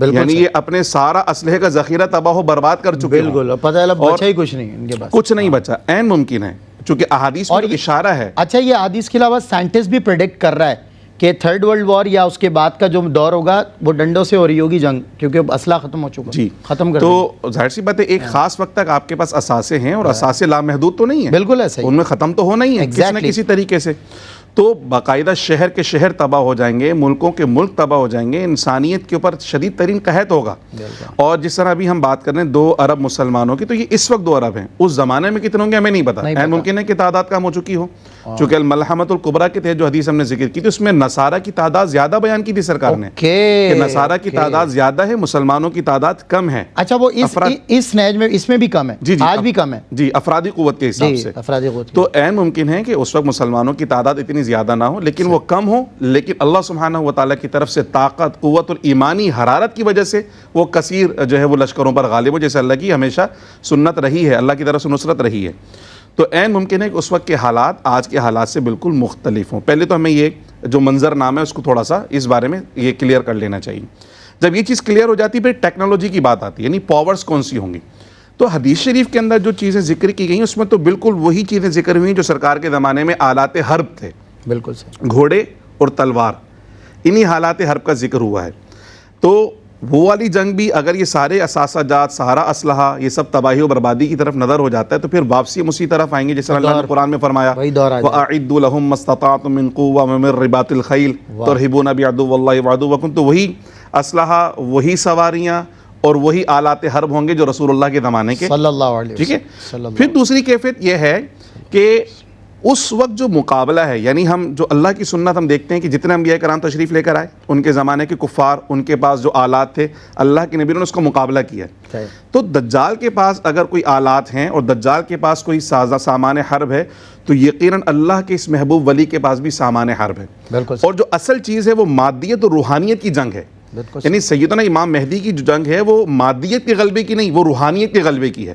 یعنی یہ اپنے سارا اسلحے کا ذخیرہ تباہ و برباد کر چکے ہیں، بالکل، پتہ ہے بچا ہی کچھ نہیں ان کے پاس، کچھ نہیں بچا۔ عین ممکن ہے چونکہ احادیث میں اشارہ ہے۔ اچھا، یہ احادیث کے علاوہ سائنٹسٹ بھی پریڈکٹ کر رہا ہے کہ 3rd ورلڈ وار یا اس کے بعد کا جو دور ہوگا وہ ڈنڈوں سے ہو رہی ہوگی جنگ، کیونکہ اسلحہ ختم ہو چکا، جی ختم کر تو ظاہر سی بات ہے ایک خاص وقت تک آپ کے پاس اثاثے ہیں، اور اثاثے لامحدود تو نہیں ہیں، بالکل ایسا ہی، ان میں ختم تو ہونا ہی ہے کسی نہ کسی طریقے سے۔ تو باقاعدہ شہر کے شہر تباہ ہو جائیں گے، ملکوں کے ملک تباہ ہو جائیں گے، انسانیت کے اوپر شدید ترین قحط ہوگا۔ اور جس طرح ابھی ہم بات کر رہے ہیں 2 ارب مسلمانوں کی، تو یہ اس وقت 2 ارب ہیں، اس زمانے میں کتنے ہوں گے ہمیں نہیں پتا، ممکن ہے کہ تعداد کم ہو چکی ہو، چونکہ الملحمۃ الکبریٰ کے تحت جو حدیث ہم نے ذکر کی تھی اس میں نصارہ کی تعداد زیادہ بیان کی تھی سرکار نے، کہ نصارہ کی تعداد زیادہ ہے، مسلمانوں کی تعداد کم ہے۔ اچھا، وہ اس نیج میں اس میں بھی کم ہے، آج بھی کم ہے، جی افرادی قوت کے حساب سے، افرادی قوت، تو عین ممکن ہے کہ اس وقت مسلمانوں کی تعداد اتنی زیادہ نہ ہو، لیکن وہ کم ہو، لیکن اللہ سبحانہ وتعالیٰ کی طرف سے طاقت، قوت اور ایمانی حرارت کی وجہ سے وہ کثیر جو ہے وہ لشکروں پر غالب ہو، جیسے اللہ کی ہمیشہ سنت رہی ہے، اللہ کی طرف سے نصرت رہی ہے۔ تو عین ممکن ہے کہ اس وقت کے حالات آج کے حالات سے بالکل مختلف ہوں۔ پہلے تو ہمیں یہ جو منظر نام ہے اس کو تھوڑا سا اس بارے میں یہ کلیئر کر لینا چاہیے. جب یہ چیز کلیئر ہو جاتی ہے پھر ٹیکنالوجی کی بات آتی ہے, یعنی پاورز کون سی ہوں گی. تو حدیث شریف کے اندر جو چیزیں ذکر کی گئی ہیں اس میں تو بالکل وہی چیزیں ذکر ہوئی جو سرکار کے زمانے میں آلات حرب تھے, بالکل صحیح, گھوڑے اور تلوار, انہی حالات حرب کا ذکر ہوا ہے. تو وہ والی جنگ بھی اگر یہ سارے اثاثہ جات, سارا اسلحہ, یہ سب تباہی و بربادی کی طرف نظر ہو جاتا ہے تو پھر واپسی ہم اسی طرف آئیں گے جس طرح اللہ نے قرآن میں فرمایا وَأَعِدُّوا لَهُم مَّا اسْتَطَعْتُم مِّن قُوَّةٍ وَمِن رِّبَاطِ الْخَيْلِ تُرْهِبُونَ بِعَدُوِّ اللَّهِ وَعَدُوَّكُمْ. تو وہی اسلحہ, وہی سواریاں اور وہی آلات حرب ہوں گے جو رسول اللہ کے زمانے کے, صلی اللہ علیہ وسلم. ٹھیک ہے. پھر دوسری کیفیت یہ ہے کہ اس وقت جو مقابلہ ہے, یعنی ہم جو اللہ کی سنت ہم دیکھتے ہیں کہ جتنے انبیاء کرام تشریف لے کر آئے ان کے زمانے کے کفار, ان کے پاس جو آلات تھے اللہ کے نبی نے اس کو مقابلہ کیا. تو دجال کے پاس اگر کوئی آلات ہیں اور دجال کے پاس کوئی سامان حرب ہے تو یقیناً اللہ کے اس محبوب ولی کے پاس بھی سامان حرب ہے. اور جو اصل چیز ہے وہ مادیت اور روحانیت کی جنگ ہے. یعنی سیدنا امام مہدی کی جو جنگ ہے وہ مادیت کے غلبے کی نہیں, وہ روحانیت کے غلبے کی ہے.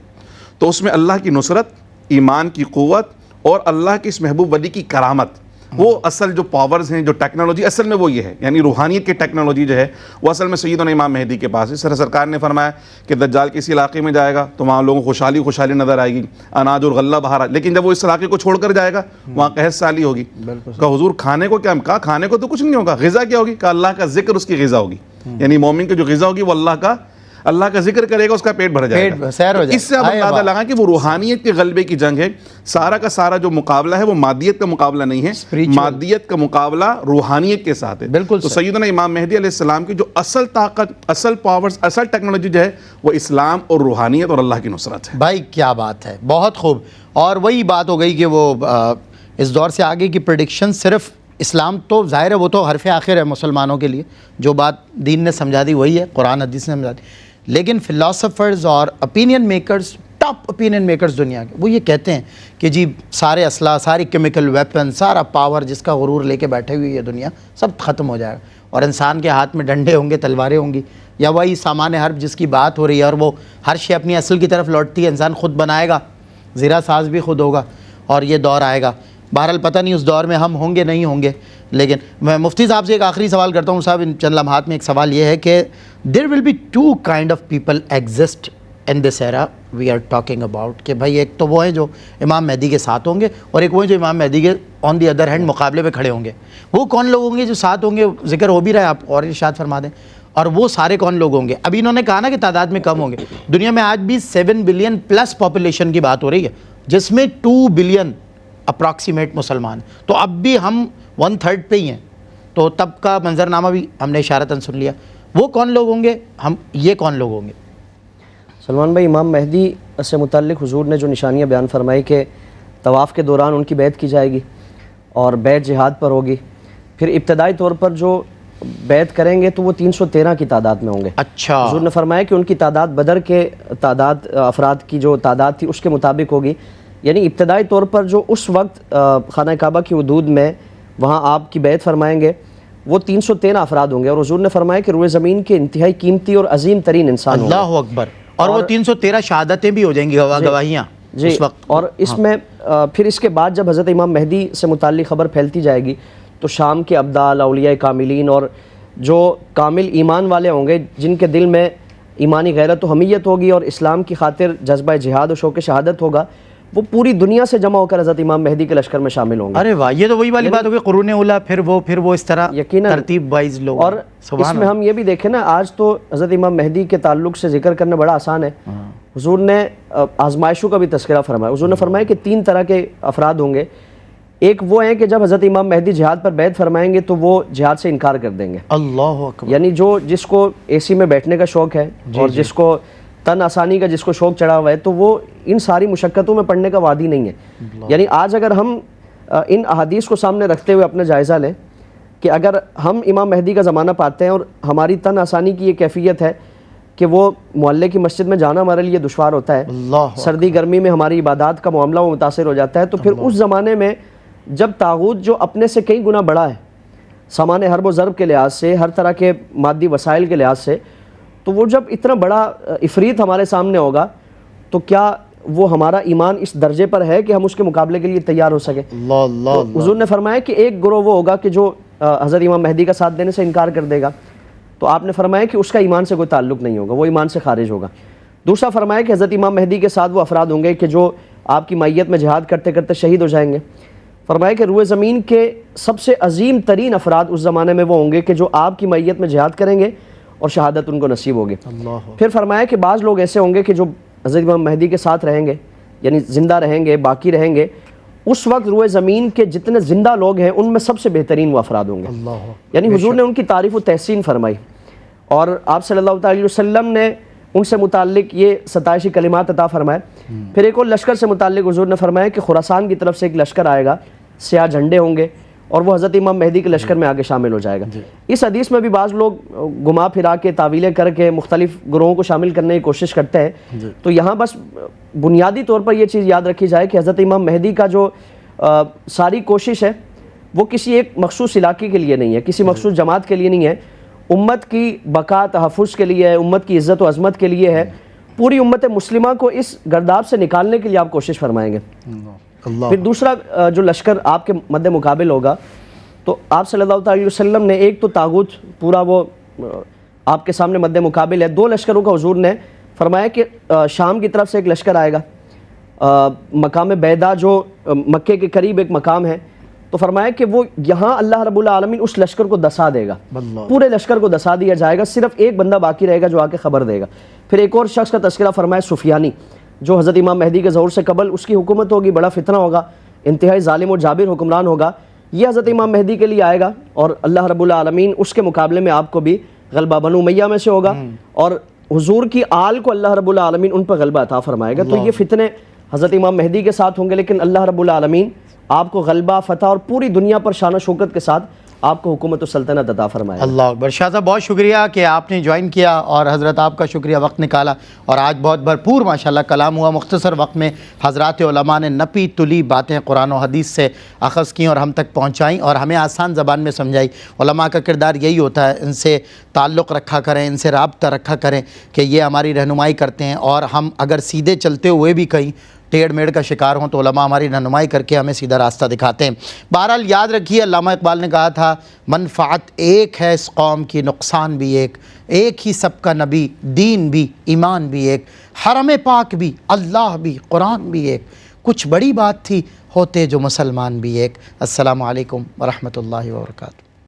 تو اس میں اللہ کی نصرت, ایمان کی قوت اور اللہ کے اس محبوب ولی کی کرامت, وہ اصل جو پاورز ہیں, جو ٹیکنالوجی اصل میں وہ یہ ہے, یعنی روحانیت کی ٹیکنالوجی جو ہے وہ اصل میں سیدنا امام مہدی کے پاس ہے. سرکار نے فرمایا کہ دجال کسی علاقے میں جائے گا تو وہاں لوگوں کو خوشحالی نظر آئے گی, اناج اور غلہ باہر, لیکن جب وہ اس علاقے کو چھوڑ کر جائے گا وہاں قحط سالی ہوگی. کہا حضور کھانے کو کیا؟ کہا کھانے کو تو کچھ نہیں ہوگا, غذا کیا ہوگی؟ کہا اللہ کا ذکر اس کی غذا ہوگی. یعنی مومن کی جو غذا ہوگی وہ اللہ کا ذکر کرے گا, اس کا پیٹ بھر جائے گا. اس سے اب اندازہ لگا کہ وہ روحانیت کے غلبے کی جنگ ہے. سارا کا سارا جو مقابلہ ہے وہ مادیت کا مقابلہ نہیں ہے, مادیت کا مقابلہ روحانیت کے ساتھ ہے. بالکل. تو سیدنا امام مہدی علیہ السلام کی جو اصل طاقت, اصل پاورز, اصل ٹیکنالوجی جو ہے وہ اسلام اور روحانیت اور اللہ کی نصرت ہے. بھائی کیا بات ہے, بہت خوب. اور وہی بات ہو گئی کہ وہ اس دور سے آگے کی پریڈکشن صرف اسلام تو ظاہر ہے وہ تو حرف آخر ہے مسلمانوں کے لیے, جو بات دین نے سمجھا دی وہی ہے, قرآن حدیث نے سمجھا دی. لیکن فلاسفرز اور opinion makers, top opinion makers دنیا کے, وہ یہ کہتے ہیں کہ جی سارے اسلحہ, ساری کیمیکل ویپن, سارا پاور جس کا غرور لے کے بیٹھے ہوئی ہے دنیا, سب ختم ہو جائے گا اور انسان کے ہاتھ میں ڈنڈے ہوں گے, تلواریں ہوں گی, یا وہی سامان حرب جس کی بات ہو رہی ہے اور وہ ہر شے اپنی اصل کی طرف لوٹتی ہے, انسان خود بنائے گا, زیرہ ساز بھی خود ہوگا, اور یہ دور آئے گا. بہرحال پتہ نہیں اس دور میں ہم ہوں گے نہیں ہوں گے. لیکن میں مفتی صاحب سے ایک آخری سوال کرتا ہوں. صاحب ان چند لمحات میں ایک سوال یہ ہے کہ there will be two kind of people exist in this era we are talking about, کہ بھائی ایک تو وہ ہیں جو امام مہدی کے ساتھ ہوں گے اور ایک وہ ہیں جو امام مہدی کے آن دی ادر ہینڈ مقابلے پہ کھڑے ہوں گے. وہ کون لوگ ہوں گے جو ساتھ ہوں گے؟ ذکر ہو بھی رہا ہے, آپ اور ارشاد فرما دیں. اور وہ سارے کون لوگ ہوں گے؟ ابھی انہوں نے کہا نا کہ تعداد میں کم ہوں گے. دنیا میں آج بھی 7 بلین پلس پاپولیشن کی بات ہو رہی ہے جس میں 2 بلین اپراکسیمیٹ مسلمان, تو اب بھی ہم 1/3 پہ ہی ہیں. تو تب کا منظرنامہ بھی ہم نے اشارتاً سن لیا. وہ کون لوگ ہوں گے, ہم یہ کون لوگ ہوں گے؟ سلمان بھائی, امام مہدی سے متعلق حضور نے جو نشانیاں بیان فرمائی کہ طواف کے دوران ان کی بیعت کی جائے گی اور بیعت جہاد پر ہوگی. پھر ابتدائی طور پر جو بیعت کریں گے تو وہ 313 کی تعداد میں ہوں گے. اچھا. حضور نے فرمایا کہ ان کی تعداد بدر کے تعداد افراد کی جو تعداد تھی اس کے مطابق ہوگی. یعنی ابتدائی طور پر جو اس وقت خانہ کعبہ کی حدود میں وہاں آپ کی بیعت فرمائیں گے وہ 313 افراد ہوں گے. اور حضور نے فرمایا کہ روئے زمین کے انتہائی قیمتی اور عظیم ترین انسان ہوں گے. اللہ اکبر. اور وہ 313 شہادتیں بھی ہو جائیں گی, گواہیاں اس وقت. اور اس میں پھر اس کے بعد جب حضرت امام مہدی سے متعلق خبر پھیلتی جائے گی تو شام کے ابدال, اولیاء کاملین اور جو کامل ایمان والے ہوں گے جن کے دل میں ایمانی غیرت و حمیت ہوگی اور اسلام کی خاطر جذبہ جہاد و شوق شہادت ہوگا, وہ پوری دنیا سے جمع ہو کر حضرت امام مہدی کے لشکر میں شامل ہوں گے. ارے واہ, یہ تو وہی والی بات ہوگی, قرون اولا, پھر وہ اس طرح ترتیب وائز لوگ. اور اس میں ہم یہ بھی دیکھیں نا, آج تو حضرت امام مہدی کے تعلق سے ذکر کرنا بڑا آسان ہے. حضور نے آزمائشوں کا بھی تذکرہ فرمایا. حضور نے فرمایا کہ 3 طرح کے افراد ہوں گے. ایک وہ ہیں کہ جب حضرت امام مہدی جہاد پر بیعت فرمائیں گے تو وہ جہاد سے انکار کر دیں گے. اللہ اکبر. یعنی جس کو اے سی میں بیٹھنے کا شوق ہے اور جس کو تن آسانی کا جس کو شوق چڑھا ہوا ہے تو وہ ان ساری مشقتوں میں پڑنے کا وادی نہیں ہے. یعنی آج اگر ہم ان احادیث کو سامنے رکھتے ہوئے اپنا جائزہ لیں کہ اگر ہم امام مہدی کا زمانہ پاتے ہیں اور ہماری تن آسانی کی یہ کیفیت ہے کہ وہ محلے کی مسجد میں جانا ہمارے لیے دشوار ہوتا ہے, سردی گرمی میں ہماری عبادات کا معاملہ وہ متاثر ہو جاتا ہے, تو پھر اس زمانے میں جب طاغوت جو اپنے سے کئی گنا بڑا ہے سامان حرب و ضرب کے لحاظ سے, ہر طرح کے مادی وسائل کے لحاظ سے, تو وہ جب اتنا بڑا افریت ہمارے سامنے ہوگا تو کیا وہ ہمارا ایمان اس درجے پر ہے کہ ہم اس کے مقابلے کے لیے تیار ہو سکے؟ حضور نے فرمایا کہ ایک گروہ وہ ہوگا کہ جو حضرت امام مہدی کا ساتھ دینے سے انکار کر دے گا تو آپ نے فرمایا کہ اس کا ایمان سے کوئی تعلق نہیں ہوگا، وہ ایمان سے خارج ہوگا۔ دوسرا فرمایا کہ حضرت امام مہدی کے ساتھ وہ افراد ہوں گے کہ جو آپ کی معیت میں جہاد کرتے کرتے شہید ہو جائیں گے۔ فرمایا کہ روئے زمین کے سب سے عظیم ترین افراد اس زمانے میں وہ ہوں گے کہ جو آپ کی معیت میں جہاد کریں گے اور شہادت ان کو نصیب ہوگی۔ پھر فرمایا کہ بعض لوگ ایسے ہوں گے کہ جو حضرت امام مہدی کے ساتھ رہیں گے، یعنی زندہ رہیں گے، باقی رہیں گے، اس وقت روئے زمین کے جتنے زندہ لوگ ہیں ان میں سب سے بہترین وہ افراد ہوں گے۔ یعنی حضور نے ان کی تعریف و تحسین فرمائی، اور آپ صلی اللہ علیہ وسلم نے ان سے متعلق یہ ستائشی کلمات عطا فرمائے۔ پھر ایک اور لشکر سے متعلق حضور نے فرمایا کہ خراسان کی طرف سے ایک لشکر آئے گا، سیاہ جھنڈے ہوں گے، اور وہ حضرت امام مہدی کے لشکر میں آگے شامل ہو جائے گا۔ اس حدیث میں بھی بعض لوگ گما پھرا کے تعویلیں کر کے مختلف گروہوں کو شامل کرنے کی کوشش کرتے ہیں، تو یہاں بس بنیادی طور پر یہ چیز یاد رکھی جائے کہ حضرت امام مہدی کا جو ساری کوشش ہے وہ کسی ایک مخصوص علاقے کے لیے نہیں ہے، کسی مخصوص جماعت کے لیے نہیں ہے، امت کی بقا تحفظ کے لیے ہے، امت کی عزت و عظمت کے لیے ہے، پوری امت مسلمہ کو اس گرداب سے نکالنے کے لیے آپ کوشش فرمائیں گے۔ پھر دوسرا جو لشکر آپ کے مد مقابل ہوگا تو آپ صلی اللہ علیہ وسلم نے ایک تو طاغوت پورا وہ آپ کے سامنے مد مقابل ہے، دو لشکروں کا حضور نے فرمایا کہ شام کی طرف سے ایک لشکر آئے گا، مقام بیدا جو مکے کے قریب ایک مقام ہے، تو فرمایا کہ وہ یہاں اللہ رب العالمین اس لشکر کو دسا دے گا، پورے لشکر کو دسا دیا جائے گا، صرف ایک بندہ باقی رہے گا جو آ کے خبر دے گا۔ پھر ایک اور شخص کا تذکرہ فرمایا سفیانی، جو حضرت امام مہدی کے ظہور سے قبل اس کی حکومت ہوگی، بڑا فتنہ ہوگا، انتہائی ظالم و جابر حکمران ہوگا، یہ حضرت امام مہدی کے لیے آئے گا، اور اللہ رب العالمین اس کے مقابلے میں آپ کو بھی غلبہ بنو امیہ میں سے ہوگا، اور حضور کی آل کو اللہ رب العالمین ان پر غلبہ عطا فرمائے گا۔ تو یہ فتنے حضرت امام مہدی کے ساتھ ہوں گے، لیکن اللہ رب العالمین آپ کو غلبہ، فتح اور پوری دنیا پر شان و شوکت کے ساتھ آپ کو حکومت و سلطنت عطا فرمائے۔ اللہ اکبر۔ شاہ صاحب بہت شکریہ کہ آپ نے جوائن کیا، اور حضرت آپ کا شکریہ وقت نکالا، اور آج بہت بھرپور ماشاءاللہ کلام ہوا، مختصر وقت میں حضرات علماء نے نپی تلی باتیں قرآن و حدیث سے اخذ کیں اور ہم تک پہنچائیں اور ہمیں آسان زبان میں سمجھائی۔ علماء کا کردار یہی ہوتا ہے، ان سے تعلق رکھا کریں، ان سے رابطہ رکھا کریں کہ یہ ہماری رہنمائی کرتے ہیں، اور ہم اگر سیدھے چلتے ہوئے بھی کہیں ٹیڑھ میڑ کا شکار ہوں تو علماء ہماری رہنمائی کر کے ہمیں سیدھا راستہ دکھاتے ہیں۔ بہرحال یاد رکھیے، علامہ اقبال نے کہا تھا منفعت ایک ہے اس قوم کی، نقصان بھی ایک ہی سب کا نبی، دین بھی، ایمان بھی ایک، حرم پاک بھی، اللہ بھی، قرآن بھی ایک، کچھ بڑی بات تھی ہوتے جو مسلمان بھی ایک۔ السلام علیکم ورحمۃ اللہ وبرکاتہ۔